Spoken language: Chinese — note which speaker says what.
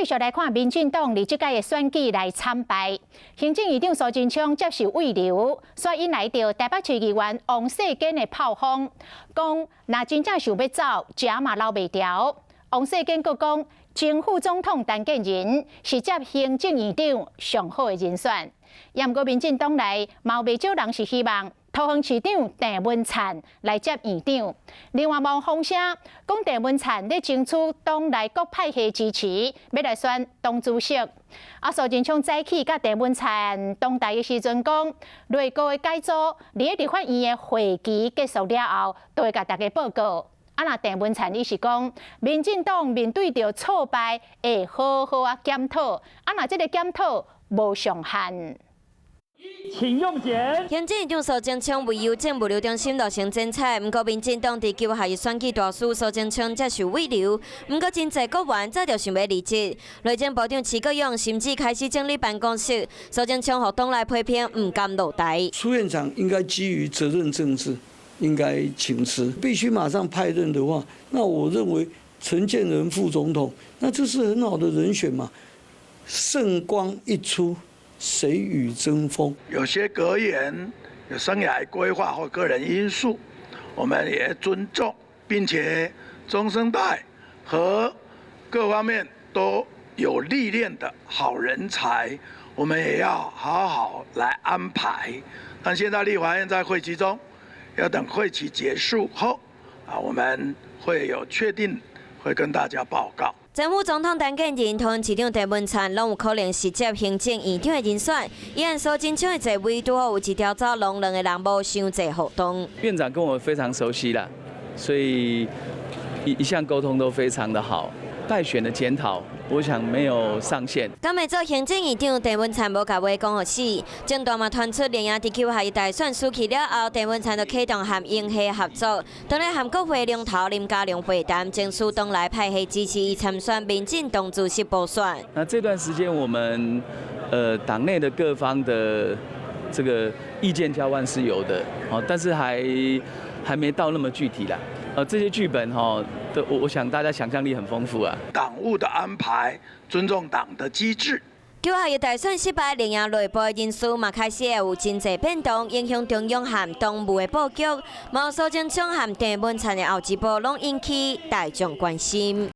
Speaker 1: 继续来看民进党伫即届的选举来惨败，行政院长苏贞昌接受慰留，所以引来到台北市议员王世坚的炮轰，讲若真正想要走，食嘛留袂掉。王世坚阁讲，前副总统陈建仁是接行政院长上好的人选，也毋过民进党内嘛有袂少人是希望桃园市长郑文灿来接院长。另外，网风声讲郑文灿咧争取党内各派系支持，要来选党主席。苏贞昌早起甲郑文灿同台的时阵讲，内阁的改组，伫立法院的会期结束了後，都會甲大家報告。那鄭文燦伊是講，民進黨面對着挫敗，會好好檢討。那這個檢討無上限。
Speaker 2: 請用錢。
Speaker 3: 行政院長蘇貞昌為郵政物流中心落成剪彩，不過民進黨伫9號選舉大輸，蘇貞昌接受慰留。不過真濟國員早就想要離職，內政部長徐國勇甚至開始整理辦公室。蘇貞昌和黨內批評，唔敢落台。
Speaker 4: 蘇院長應該基於責任政治，應該請辭，必須馬上派任的話，那我認為陳建仁副總統，那這是很好的人選嘛。聖光一出，誰與爭鋒？
Speaker 5: 有些格言有生涯規劃或個人因素，我們也尊重，並且中生代和各方面都有歷練的好人才，我們也要好好來安排。但現在立法院在會期中，要等會期結束後，我們會有確定，會跟大家報告。
Speaker 3: 前副總統陳建仁、桃園市長鄭文燦，攏有可能是接行政院長的人選。伊和蘇貞昌的座位拄好有一條走廊，兩個人無傷濟互動。
Speaker 6: 院長跟我非常熟悉啦，所以一向溝通都非常的好。待選的檢討，我想沒有上限。
Speaker 3: 今日做行政院長鄭文燦無甲話講互死，政黨嘛傳出連夜19號大選輸去了後，鄭文燦就啟動和英系合作，當然和國會龍頭林佳龍會談，爭取黨內派系支持以參選民進黨主席補選。
Speaker 6: 那這段時間我們黨內的各方的這個意見交換是有的，但是還沒到那麼具體啦。這些劇本我想大家想象力很豐富啊。
Speaker 5: 黨務的安排，尊重黨的機制。
Speaker 3: 9號大選失敗，連夜內部的人事嘛開始有真濟變動，影響中央和黨務的佈局。毛蘇貞昌和鄭文燦的後一步攏引起大眾關心。